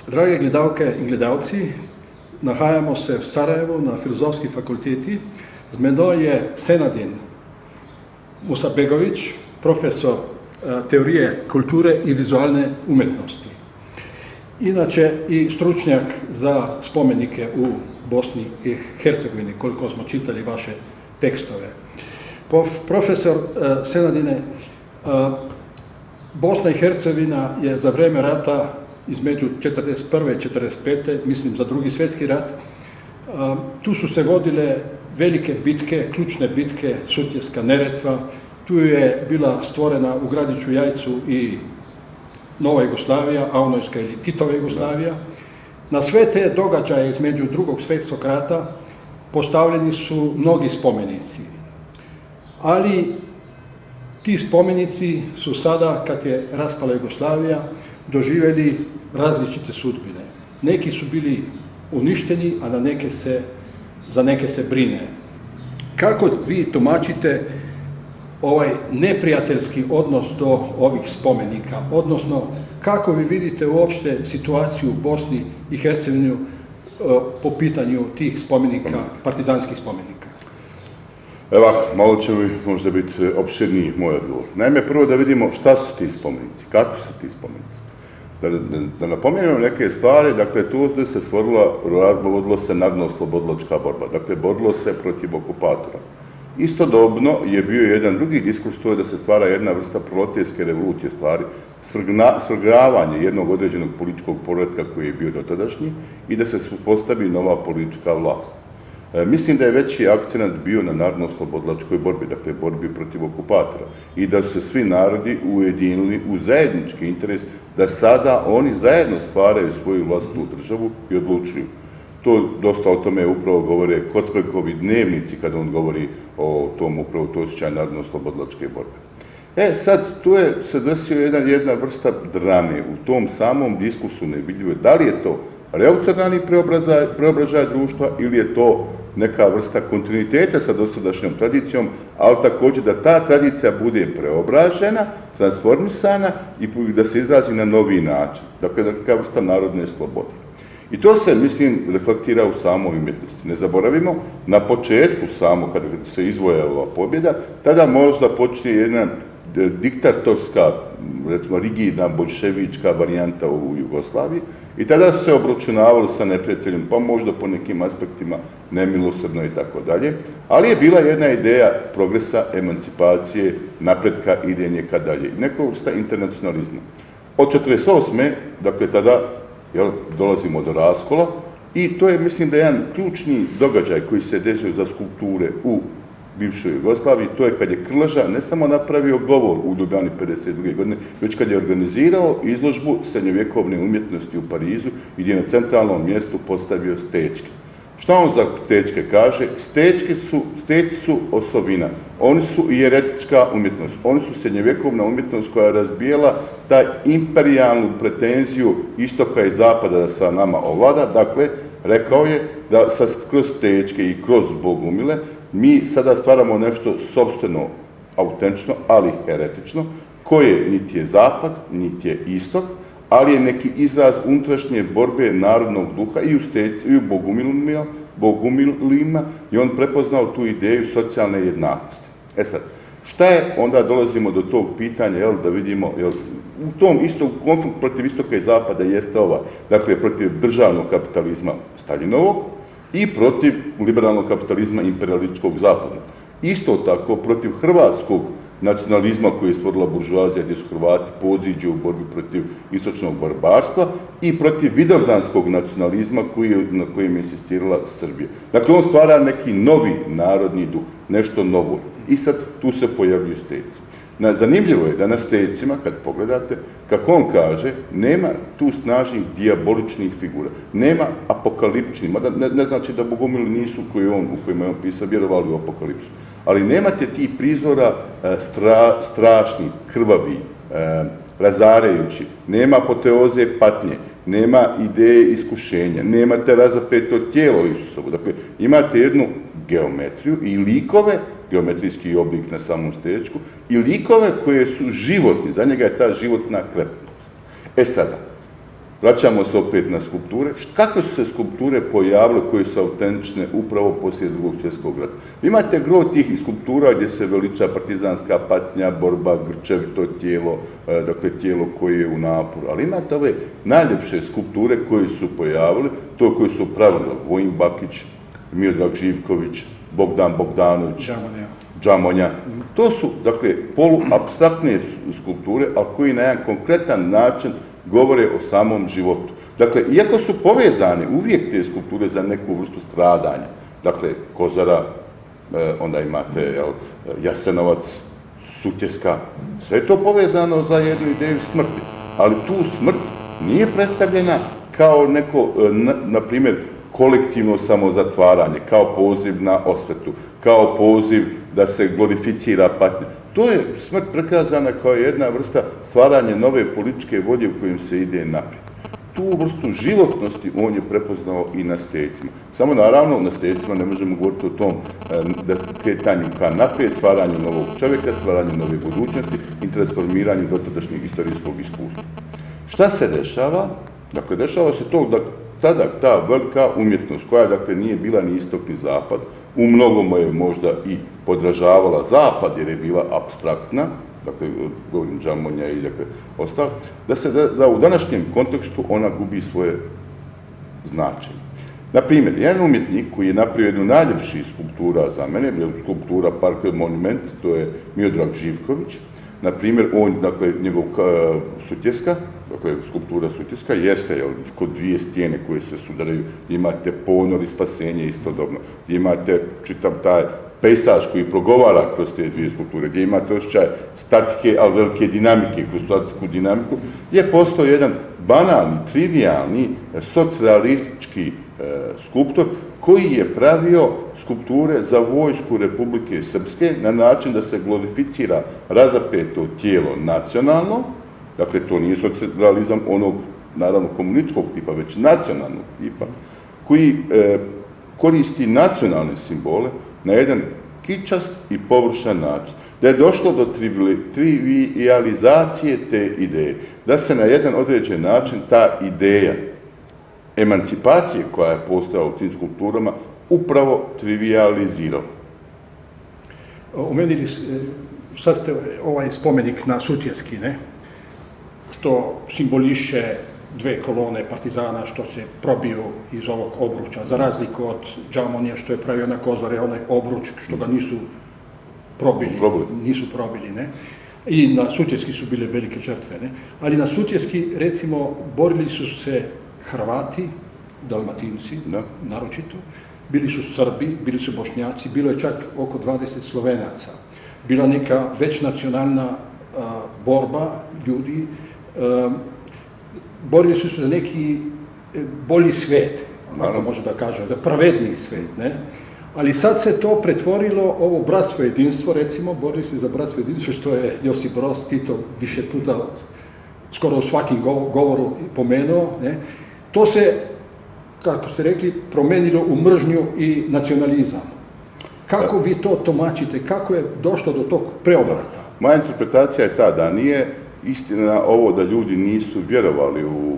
Drage gledalke in gledalci, nahajamo se v Sarajevu na Filozofski fakulteti. Z menoj je Senadin Musabegović, profesor teorije kulture i vizualne umetnosti. Inače i stručnjak za spomenike u Bosni i Hercegovini, koliko smo čitali vaše tekstove. Profesor Senadine, Bosna i Hercegovina je za vrijeme rata između 1941. i 1945. mislim za Drugi svjetski rat, tu su se vodile velike bitke, ključne bitke, Sutjeska, Neretva, tu je bila stvorena u gradiću Jajcu i Nova Jugoslavija, Aunojska ili Titova Jugoslavija. Na sve te događaje između Drugog svjetskog rata postavljeni su mnogi spomenici. Ali ti spomenici su sada, kad je raspala Jugoslavija, doživjeli različite sudbine. Neki su bili uništeni, a za neke se brine. Kako vi tumačite ovaj neprijateljski odnos do ovih spomenika, odnosno kako vi vidite uopšte situaciju u Bosni i Hercegovini po pitanju tih spomenika, partizanskih spomenika? Evo, malo će mi možda biti opširniji moj odgovor. Naime, prvo da vidimo šta su ti spomenici, kako su ti spomenici. Da napomenemo neke stvari, dakle, tu se stvorila, vodilo se narodno-oslobodilačka borba, dakle, borilo se protiv okupatora. Istodobno je bio jedan drugi diskurs, to je da se stvara jedna vrsta proletrijske revolucije, stvari, svrgavanje jednog određenog političkog poretka koji je bio dotadašnji i da se postavi nova politička vlast. Mislim da je veći akcent bio na narodno-oslobodilačkoj borbi, dakle borbi protiv okupatora, i da su se svi narodi ujedinili u zajednički interes da sada oni zajedno stvaraju svoju vlastnu državu i odlučuju. To dosta o tome upravo govore Kockovi dnevnici kada on govori o tom upravo to osjećaju narodno-oslobodilačke borbe. Sad tu je se desio jedna vrsta drame u tom samom diskursu nevidljivo je da li je to revolucionarni preobražaj društva ili je to neka vrsta kontinuiteta sa dosadašnjom tradicijom, ali također da ta tradicija bude preobražena, transformisana i da se izrazi na novi način. Dakle, neka vrsta narodne slobode. I to se, mislim, reflektira u samoj umjetnosti. Ne zaboravimo, na početku samo, kada se izvojala pobjeda, tada možda počne jedna diktatorska, recimo rigidna, bolševička varijanta u Jugoslaviji i tada su se obračunavali sa neprijateljem, pa možda po nekim aspektima nemilosrdno i tako dalje, ali je bila jedna ideja progresa, emancipacije, napretka, idenje ka dalje, neka vrsta internacionalizma. Od 1948. dakle tada dolazimo do raskola i to je, mislim, da je jedan ključni događaj koji se desio za skulpture u bivšoj Jugoslaviji, to je kad je Krleža ne samo napravio govor u Ljubljani 52. godine, već kad je organizirao izložbu srednjovjekovne umjetnosti u Parizu gdje je na centralnom mjestu postavio stečke. Šta on za stečke kaže? Stečki su osobina, oni su i jeretička umjetnost, oni su srednjovjekovna umjetnost koja je razbijala taj imperijalnu pretenziju istoka i zapada da sa nama ovlada. Dakle, rekao je da kroz stečke i kroz bogumile mi sada stvaramo nešto sopstveno, autentično, ali heretično, koje niti je zapad, niti je istok, ali je neki izraz unutrašnje borbe narodnog duha i u bogumilima i on prepoznao tu ideju socijalne jednakosti. Sad, šta je, onda dolazimo do tog pitanja, da vidimo, u tom konflikt protiv istoka i zapada jeste dakle, protiv državnog kapitalizma Staljinovog i protiv liberalnog kapitalizma imperialističkog zapada. Isto tako protiv hrvatskog nacionalizma koji je stvorila buržoazija gdje su Hrvati podziđe u borbi protiv istočnog barbarstva i protiv vidovdanskog nacionalizma na kojem je insistirala Srbija. Dakle, on stvara neki novi narodni duh, nešto novo. I sad tu se pojavljuju steci. Zanimljivo je da na stecima, kad pogledate, kako on kaže, nema tu snažnih dijaboličnih figura, nema apokaliptičnih, mada ne znači da bogumili nisu u kojima je on pisao, vjerovali u apokalipsu. Ali nemate tih prizora strašni, krvavi, razarajući, nema apoteoze patnje, nema ideje iskušenja, nemate razapeto tijelo Isusovo. Dakle, imate jednu geometriju i likove, geometrijski oblik na samom stečku, i likove koje su životni, za njega je ta životna krepnost. Sada, vraćamo se opet na skulpture. Kakve su se skulpture pojavile koje su autentične upravo poslije Drugog svjetskog rata? Imate gro tih skulptura gdje se veliča partizanska patnja, borba, grčevito tijelo, dakle tijelo koje je u naporu. Ali imate ove najljepše skulpture koje su pojavili, to koje su pravili Vojin Bakić, Miodrag Živković, Bogdan Bogdanović, Džamonja. To su, dakle, poluapstraktne skulpture, ali koji na jedan konkretan način govore o samom životu. Dakle, iako su povezane uvijek te skulpture za neku vrstu stradanja, dakle, Kozara, onda imate Jasenovac, Sutjeska, sve je to povezano za jednu ideju smrti, ali tu smrt nije predstavljena kao neko, na primjer, kolektivno samozatvaranje, kao poziv na osvetu, kao poziv da se glorificira patnja. To je smrt prikazana kao jedna vrsta stvaranja nove političke volje u kojim se ide naprijed. Tu vrstu životnosti on je prepoznao i na stejcima. Samo naravno na stejcima ne možemo govoriti o tom kretanju ka naprijed, stvaranju novog čovjeka, stvaranju nove budućnosti i transformiranju dotadašnjeg istorijskog iskustva. Šta se dešava? Dakle, dešava se to da tada ta velika umjetnost, koja dakle nije bila ni istok ni zapad, u mnogome je možda i podražavala zapad jer je bila apstraktna, dakle govorim Džamonja i dakle ostalo, da u današnjem kontekstu ona gubi svoje značenje. Naprimjer, jedan umjetnik koji je napravio jednu najljepših skulptura za mene, skulptura Park Monument, to je Miodrag Živković. Naprimjer, on, dakle, njegov Sutjeska, dakle, skulptura Sutjeska, jeste kod dvije stijene koje se sudaraju, imate ponor i spasenje istodobno, gdje imate čitav taj pejsaž koji progovara kroz te dvije skulpture, gdje imate osjećaj statike, ali velike dinamike, kroz statiku dinamiku, je postao jedan banalni, trivialni, socrealistički skulptor koji je pravio skulpture za vojsku Republike Srpske na način da se glorificira razapeto tijelo nacionalno, dakle to nije socrealizam onog, naravno, komunističkog tipa, već nacionalnog tipa, koji koristi nacionalne simbole na jedan kičast i površan način. Da je došlo do trivijalizacije te ideje, da se na jedan određen način ta ideja emancipacije koja je postojala u tim skulpturama upravo trivijalizirala. Umenili sad ste ovaj spomenik na Sutjeski, ne? Što simboliše dve kolone partizana što se probiju iz ovog obruča, za razliku od Džamonija što je pravio na Kozare onaj obruč što ga nisu probili, ne? I na Sutjeski su bile velike žrtve, ne? Ali na Sutjeski, recimo, borili su se Hrvati, Dalmatinci, naročito, bili su Srbi, bili su Bošnjaci, bilo je čak oko 20 Slovenaca. Bila neka već nacionalna borba ljudi, borili su se za neki bolji svijet, ako može da kažem, za pravedniji svijet, ne? Ali sad se to pretvorilo, ovo bratstvo jedinstvo, recimo, borili se za bratstvo jedinstvo, što je Josip Broz Tito više puta, skoro u svakim govoru pomenuo, ne? To se, kako ste rekli, promenilo u mržnju i nacionalizam. Kako vi to tumačite? Kako je došlo do tog preobrata? Moja interpretacija je ta da nije istina ovo da ljudi nisu vjerovali u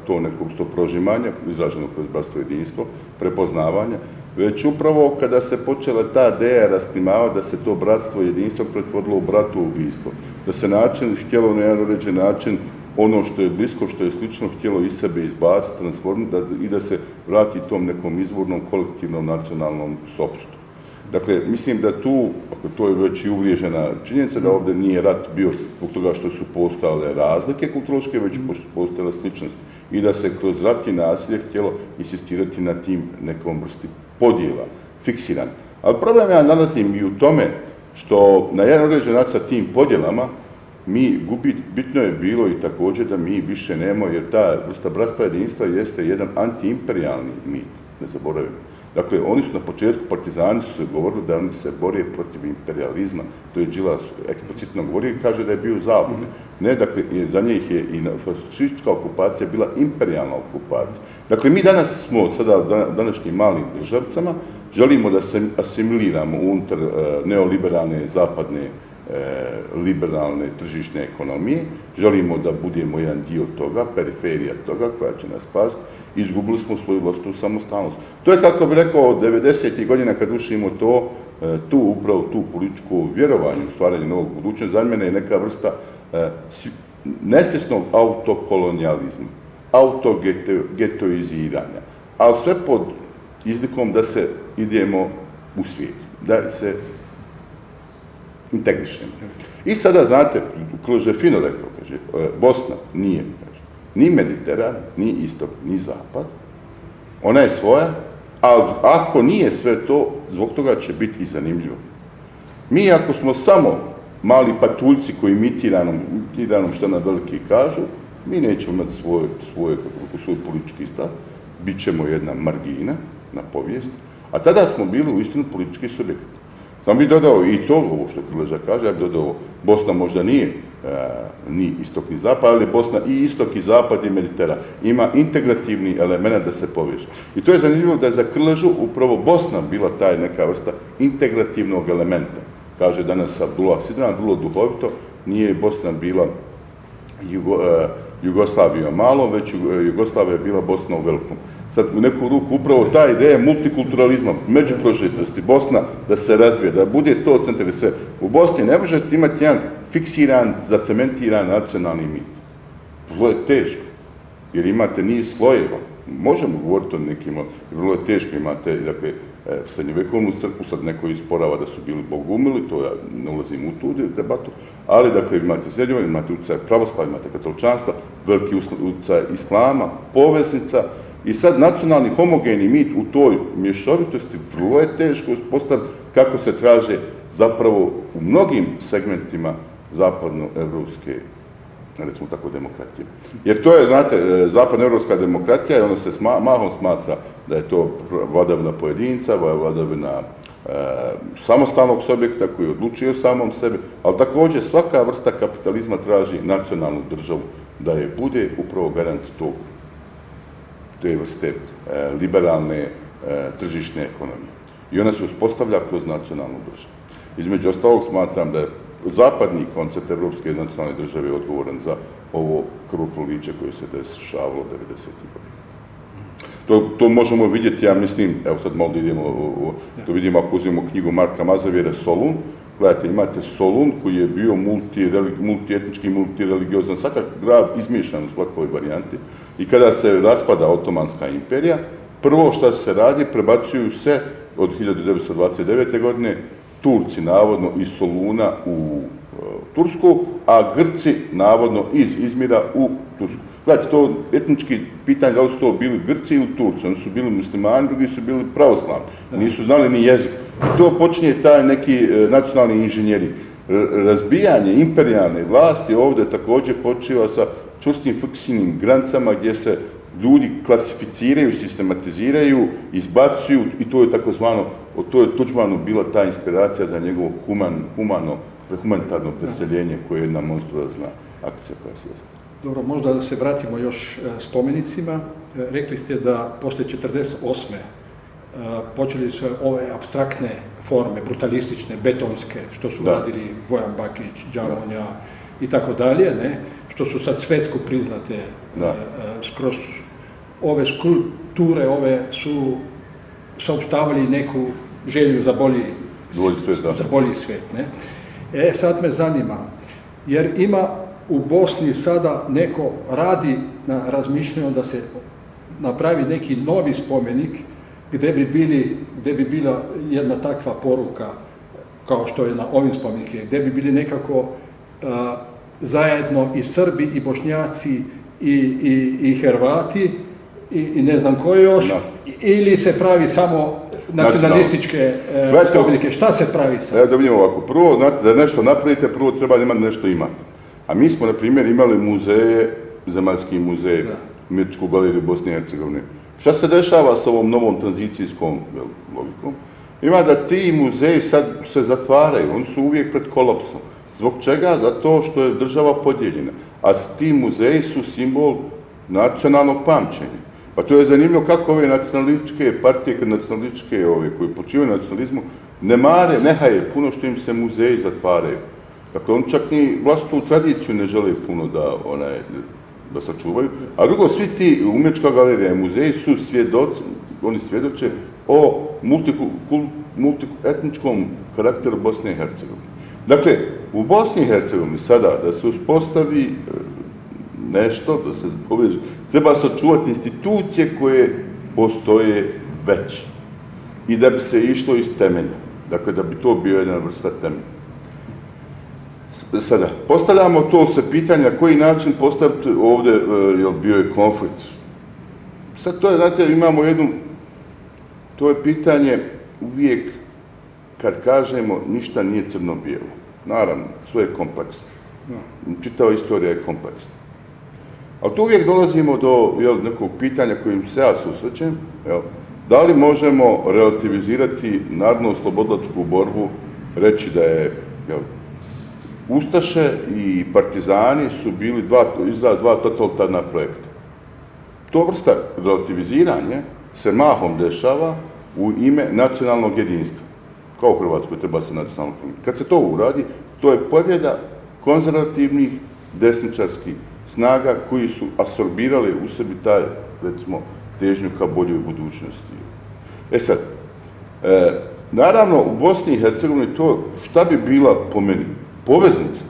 to neko što prožimanje, izraženo kroz bratstvo jedinstvo, prepoznavanja, već upravo kada se počela ta ideja rasklimavati da se to bratstvo jedinstvo pretvorilo u bratoubistvo, da se htjelo na jedan određen način ono što je blisko, što je slično, htjelo iz sebe izbaciti, transformirati i da se vrati tom nekom izvornom, kolektivnom, nacionalnom sopstvu. Dakle, mislim da tu, ako to je već i uvriježena činjenica, da ovdje nije rat bio zbog toga što su postojale razlike kulturološke, već postojala sličnost. I da se kroz rat i nasilje htjelo insistirati na tim nekom vrsti podjela, fiksiran. Ali problem ja nalazim i u tome što na jedan određen način sa tim podjelama bitno je bilo i također da mi više nemamo, jer ta vrsta bratstva jedinstva jeste jedan antiimperijalni mit, ne zaboravimo. Dakle, oni su na početku, partizani su govorili da oni se bore protiv imperializma, to je Đilas eksplicitno govorio i kaže da je bio u zabludi. Ne, dakle, za njih je i fašistička okupacija bila imperijalna okupacija. Dakle, mi danas smo sada današnjim malim državcama, želimo da se asimiliramo unutar neoliberalne zapadne liberalne tržišne ekonomije, želimo da budemo jedan dio toga, periferija toga koja će nas spasiti, izgubili smo svoju vlastitu samostalnost. To je, kako bi rekao, 90. godina kad ušimo to, upravo tu političku vjerovanje u stvaranje novog budućnosti, za mene je neka vrsta nesvjesnog autokolonijalizma, autogetoiziranja, ali sve pod izlikom da se idemo u svijet, da se integrišemo. I sada, znate, Krlež je fino rekao, kaže, Bosna nije, kaže, ni Mediteran, ni istok, ni zapad, ona je svoja, ali ako nije sve to, zbog toga će biti i zanimljivo. Mi ako smo samo mali patuljci koji imitiranom što na veliki kažu, mi nećemo imati svoj politički stav, bit ćemo jedna margina na povijest, a tada smo bili u istinu politički subjekt. Sam bih dodao i to, ovo što Krleža kaže, ja bih dodao, Bosna možda nije ni istok ni zapad, ali Bosna i istok i zapad i Mediteran. Ima integrativni element da se poveže. I to je zanimljivo da je za Krležu upravo Bosna bila taj neka vrsta integrativnog elementa. Kaže danas Abdullah Sidran, vrlo duhovito, nije Bosna bila Jugoslavija malo, već Jugoslavija je bila Bosna u velikom. Sad u neku ruku upravo ta ideja multikulturalizma, međuprožitnosti, Bosna da se razvije, da bude to centar gdje se u Bosni ne možete imati jedan fiksiran, zacementiran nacionalni mit. Vrlo je teško, jer imate niz slojeva. Možemo govoriti o nekima, vrlo je teško, imate, dakle, srednjovjekovnu crkvu, sad neko isporava da su bili bogumili, to ja ne ulazim u tu debatu, ali, dakle, imate srednjovjekovnu, imate utjecaj pravoslava, imate katoličanstva, veliki utjecaj islama, poveznica. I sad nacionalni homogeni mit u toj mješovitosti vrlo je teško uspostaviti kako se traže zapravo u mnogim segmentima zapadnoevropske, recimo tako, demokratije. Jer to je, znate, zapadnoevropska demokratija i ono se mahom smatra da je to vladavina pojedinca, vladavina samostalnog subjekta koji odlučuje o samom sebi, ali također svaka vrsta kapitalizma traži nacionalnu državu da je bude upravo garant te vrste liberalne tržišne ekonomije. I ona se uspostavlja kroz nacionalnu državu. Između ostalog smatram da je zapadni koncept evropske nacionalne države odgovoran za ovo krvoproliće koje se dešavalo 90. godina. To možemo vidjeti, ja mislim, evo sad malo idemo, to vidimo ako uzmemo knjigu Marka Mazovjera Solun. Gledajte, imate Solun koji je bio multietnički, multireligiozan, svaka grad izmiješan u svakoj varijanti. I kada se raspada Otomanska imperija, prvo što se radi, prebacuju se od 1929. godine Turci navodno iz Soluna u Tursku, a Grci navodno iz Izmira u Tursku. Gledajte, to etnički pitanje, da li su to bili Grci ili Turci, oni su bili muslimani, drugi su bili pravoslavni, nisu znali ni jezik. I to počinje taj neki nacionalni inženjering. Razbijanje imperijalne vlasti ovdje također počiva sa čvrstim fiksnim granicama gdje se ljudi klasificiraju, sistematiziraju, izbacuju i to je takozvano, to je Tuđmanu bila ta inspiracija za njegovo humanitarno preseljenje koje je jedna monstruozna akcija koja se desila. Dobro, možda da se vratimo još spomenicima. Rekli ste da poslije 1948. Počeli su ove apstraktne forme, brutalistične, betonske, što su radili Vojan Bakić, Đaronja i tako dalje, što su sad svjetsko priznate skroz ove skulpture, ove su saopštavali neku želju za bolji svijet. Sad me zanima, jer ima u Bosni sada neko radi na razmišljanju da se napravi neki novi spomenik gdje bi bila jedna takva poruka kao što je na ovim spomenikima, gdje bi bili nekako zajedno i Srbi i Bošnjaci i Hrvati i ne znam ko još, ili se pravi samo nacionalističke spomenike. Šta se pravi sad? Evo da vidimo ovako, prvo da nešto napravite, prvo treba imati nešto imati. A mi smo, na primjer, imali muzeje, zemaljski muzej, Američku galeriju Bosne i Hercegovine. Šta se dešava s ovom novom tranzicijskom logikom? Ima da ti muzeji sad se zatvaraju, oni su uvijek pred kolapsom. Zbog čega? Zato što je država podijeljena. A ti muzeji su simbol nacionalnog pamćenja. Pa to je zanimljivo kako ove nacionalističke partije, nacionalističke koji počivaju nacionalizmu, ne mare, nehaje puno što im se muzeji zatvaraju. Dakle, oni čak ni vlastitu tradiciju ne žele puno da sačuvaju. A drugo, svi ti umjetnička galerija i muzeji su svjedoci, oni svjedoče o multietničkom karakteru Bosne i Hercegovine. Dakle, u Bosni i Hercegovini sada da se uspostavi nešto, da se poveže, treba sačuvati institucije koje postoje već i da bi se išlo iz temelja. Dakle, da bi to bio jedna vrsta temelja. Sada, postavljamo to se pitanja koji način postaviti ovdje, jer bio je konflikt. Sad to je, znate, imamo jednu, to je pitanje uvijek kad kažemo ništa nije crno-bijelo. Naravno, sve je kompleksno. Čitava istorija je kompleksna. Ali tu uvijek dolazimo do nekog pitanja kojim se ja susrećem. Da li možemo relativizirati narodno-oslobodilačku borbu, reći da je Ustaše i partizani su bili izraz dva totalitarna projekta. To vrsta relativiziranja se mahom dešava u ime nacionalnog jedinstva. Kao u Hrvatskoj treba se nacionalno jedinstvo. Kad se to uradi, to je pobjeda konzervativnih desničarskih snaga koji su apsorbirali u sebi taj, recimo, težnju ka boljoj budućnosti. Sad, naravno, u Bosni i Hercegovini to šta bi bila po meni poveznica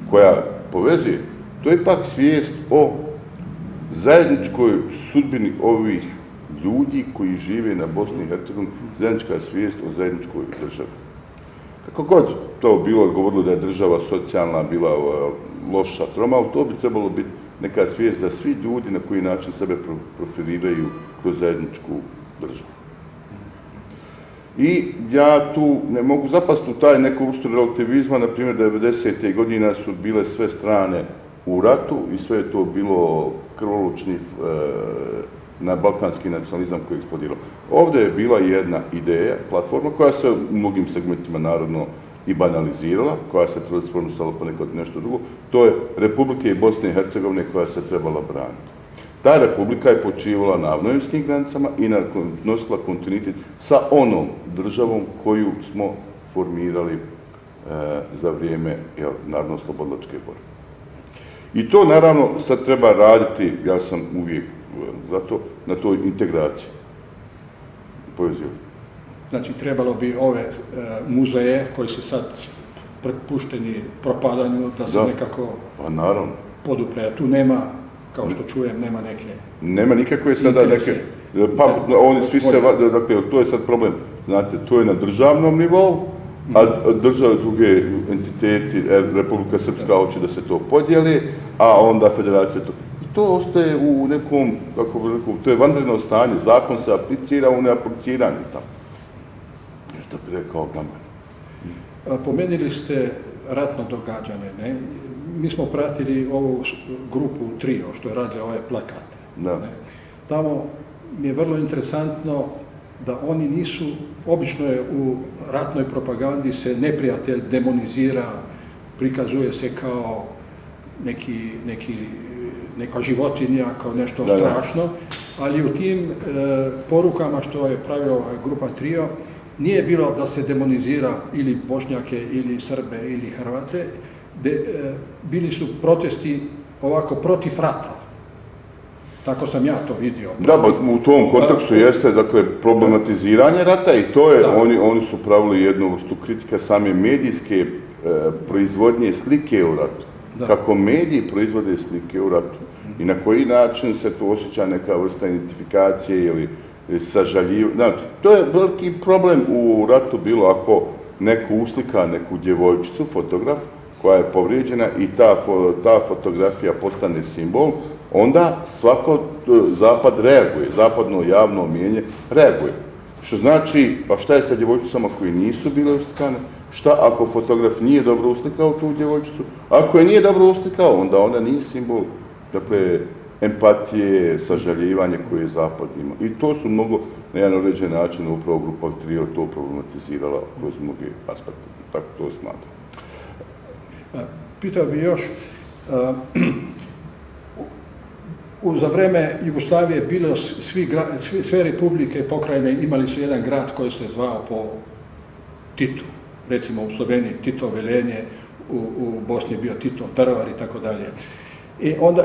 koja povezuje, to je ipak svijest o zajedničkoj sudbini ovih ljudi koji žive na Bosni i Hercegovini, zajednička svijest o zajedničkoj državi. Kako god to bilo govorilo da je država socijalna, bila loša, troma, ali to bi trebalo biti neka svijest da svi ljudi na koji način sebe profiliraju kroz zajedničku državu. I ja tu ne mogu zapasti u taj neku vrstu relativizma, na primjer 90. godina su bile sve strane u ratu i sve je to bilo krvolučni na balkanski nacionalizam koji je eksplodirao. Ovdje je bila jedna ideja, platforma koja se u mnogim segmentima narodno i banalizirala, koja se transformisala ponekad nešto drugo, to je Republike Bosne i Hercegovine koja se trebala braniti. Ta republika je počivala na avnojevskim granicama i nosila kontinuitet sa onom državom koju smo formirali za vrijeme narodno-oslobodilačke borbe. I to naravno sad treba raditi, ja sam uvijek za to, na toj integraciji. Povezivati. Znači, trebalo bi ove muzeje koji su sad prepušteni propadanju da se nekako podupre. Tu nema, kao što čujem, nema neke... Nema nikakve sada neke... Pa, oni svi se... Dakle, to je sad problem. Znate, to je na državnom nivou, a države, druge entiteti, Republika Srpska hoće da se to podijeli, a onda federacija to... To ostaje u nekom, kako bi rekao, to je vanredno stanje, zakon se aplicira u neapliciranju tamo. Što bi rekao Gambar. Pomenuli ste ratno događanje, ne? Mi smo pratili ovu grupu Trio, što je radila ove plakate. Ne? Tamo mi je vrlo interesantno da oni nisu, obično je u ratnoj propagandi se neprijatelj demonizira, prikazuje se kao neka životinja, kao nešto strašno, ali u tim porukama što je pravila grupa Trio, nije bilo da se demonizira ili Bošnjake, ili Srbe, ili Hrvate, bili su protesti ovako protiv rata. Tako sam ja to vidio. Da, u tom kontekstu jeste, dakle, problematiziranje rata i to je, oni su pravili jednu vrstu kritika same medijske proizvodnje slike u ratu. Kako mediji proizvode slike u ratu i na koji način se to osjeća neka vrsta identifikacije ili sažaljivanja. To je veliki problem u ratu bilo ako neko uslika neku djevojčicu, fotograf, koja je povrijeđena i ta fotografija postane simbol, onda svako zapad reaguje, zapadno javno mnijenje reaguje. Što znači, pa šta je sa djevojčicama koji nisu bile uslikane? Šta ako fotograf nije dobro uslikao tu djevojčicu? Ako je nije dobro uslikao, onda ona nije simbol, dakle, empatije, sažaljivanje koje je zapad ima. I to su mnogo, na jedan određen način, upravo grupa Trio to problematizirala kroz mnoge aspekte. Tako to smatram. Pitao bih još, za vreme Jugoslavije bilo sve republike i pokrajine imali su jedan grad koji se zvao po Titu. Recimo u Sloveniji Tito Velenje, u Bosni je bio Titov Trvar i tako dalje. I onda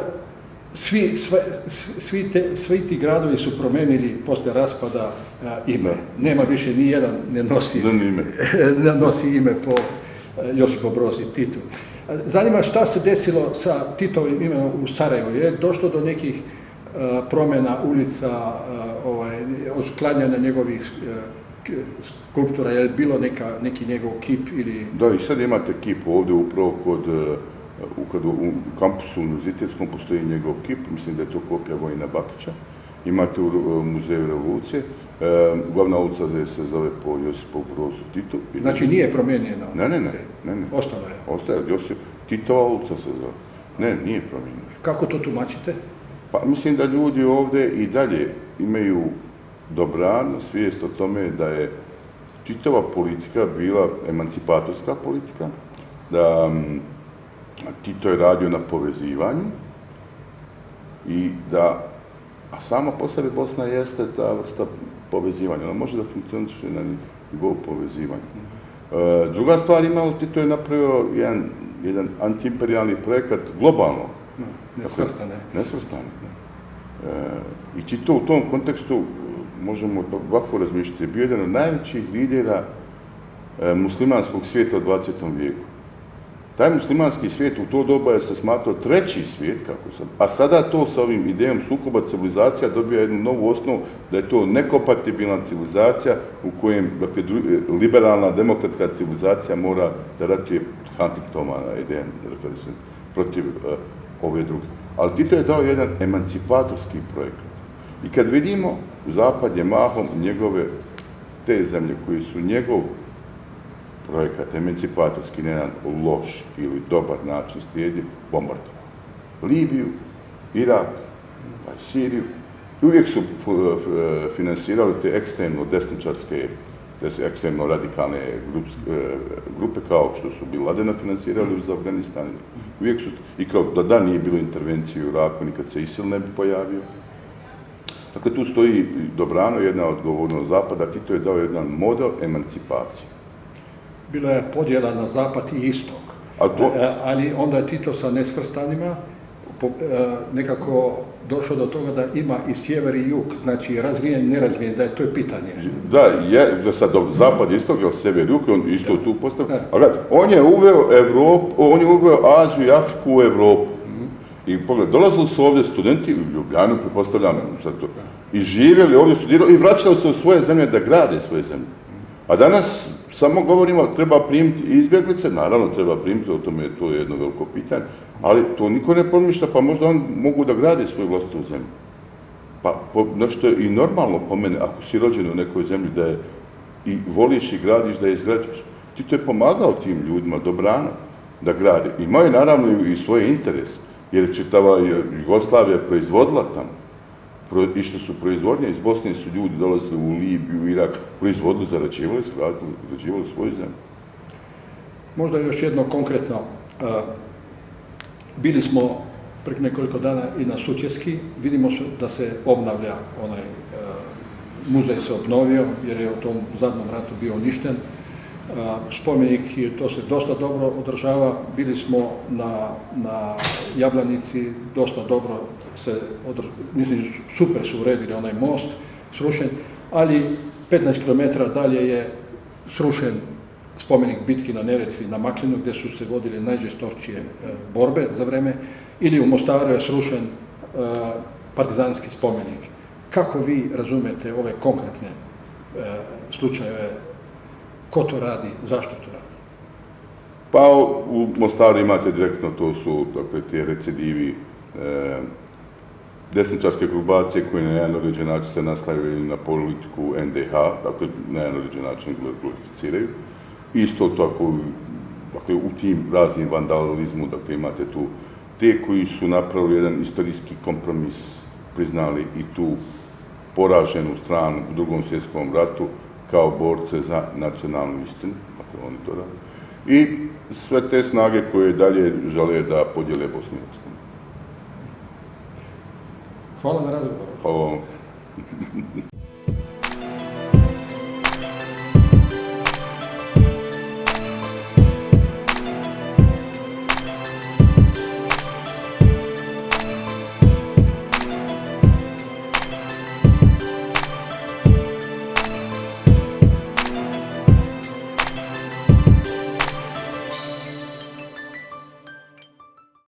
svi ti gradovi su promenili poslije raspada ime. Nema više ni jedan ne nosi ime po Josipu Brozi Titu. Zanima šta se desilo sa Titovim imenom u Sarajevu. Je došlo do nekih promjena ulica, otklanjanja njegovih skulptura, je bilo neki njegov kip ili... Da, i sad imate kip ovdje upravo u kampusu univerzitetskom postoji njegov kip, mislim da je to kopija Vojina Bakića. Imate u muzeju Revolucije, glavna ulica se zove po Josipu Brozu Titu. Znači nije promijenjeno? Ne. Ostalo je? Ostaje, Titova ulica se zove. Ne, nije promijenjeno. Kako to tumačite? Pa mislim da ljudi ovdje i dalje imaju dobranu svijest o tome da je Titova politika bila emancipatorska politika, da Tito je radio na povezivanju i da, a sama po sebi Bosna jeste ta vrsta povezivanja, ona može da funkcioniše na nivou povezivanja. Druga stvar, Tito je napravio jedan antiimperijalni projekat globalno. Nesvrstane. I Tito u tom kontekstu, možemo ovako razmišljati, je bio jedan od najvećih lidera muslimanskog svijeta u 20. vijeku. Taj muslimanski svijet u to doba je se smatrao treći svijet, a sada to sa ovim idejom sukoba civilizacija dobija jednu novu osnovu da je to nekompatibilna civilizacija u kojem, dakle, liberalna demokratska civilizacija mora da ratuje Huntingtonova ideja protiv ove druge. Ali Tito je dao jedan emancipatorski projekat. I kad vidimo, Zapad je mahom njegove te zemlje koji su njegov projekat emancipatorski na jedan loš ili dobar način slijedi, bombardovali Libiju, Irak, pa i Siriju. I uvijek su finansirali te ekstremno desničarske, ekstremno radikalne grupe kao što su Bin Ladena finansirali uz Afganistan. Uvijek su, i kao da nije bilo intervencije u Iraku, nikad se ISIL ne bi pojavio. Dakle, tu stoji dobrano jedna odgovornost Zapada, Tito je dao jedan model emancipacije. Bila je podjela na zapad i istok, ali onda je Tito sa nesvrstanima nekako došao do toga da ima i sjever i jug, znači razvijen i nerazvijen, da je to pitanje. Da sad zapad i istok, jer sjever i jug, on isto tu postavlja. Ali on je uveo Aziju i Afriku u Evropu. I pogled, dolazili su ovdje studenti u Ljubljanu, pretpostavljam sad to, i živjeli ovdje, studirali i vraćali se u svoje zemlje da grade svoje zemlje. A danas samo govorimo treba primiti izbjeglice, naravno treba primiti, o tome to je jedno veliko pitanje, ali to niko ne pomišlja, pa možda on mogu da grade svoju vlastitu zemlju. Pa, što je i normalno po mene, ako si rođen u nekoj zemlji da je i voliš i gradiš, da je izgrađaš. Ti je pomagao tim ljudima dobrano da grade. Imao je naravno i svoje interese, jer čitava Jugoslavija proizvodila tamo. Išli su proizvodnje, iz Bosne su ljudi dolazili u Libiju, Irak, proizvodili, zarađivali svoju zemlju. Možda još jedno konkretno. Bili smo prek nekoliko dana i na Sutjeski, vidimo da se obnavlja muzej se obnovio, jer je u tom zadnjem ratu bio uništen. Spomenik, to se dosta dobro održava, bili smo na Jablanici, dosta dobro mislim, super su uredili onaj most, srušen, ali 15 km dalje je srušen spomenik bitki na Neretvi, na Maklinu, gdje su se vodile najžestokije borbe za vreme, ili u Mostaru je srušen partizanski spomenik. Kako vi razumijete ove konkretne slučajeve? Ko to radi? Zašto to radi? Pa u Mostaru imate direktno, to su dakle, te recidivi desničarske grupacije koje na jedan određen način se nastavljaju na politiku NDH, dakle na jedan određen način glorificiraju. Isto tako dakle, u tim raznim vandalizmu, dakle imate tu te koji su napravili jedan istorijski kompromis, priznali i tu poraženu stranu u Drugom svjetskom ratu kao borce za nacionalnu istinu, dakle oni to rade. I sve te snage koje dalje žele da podijele Bosnu i Hercegovinu. Hvala na razgovoru. Hvala vam.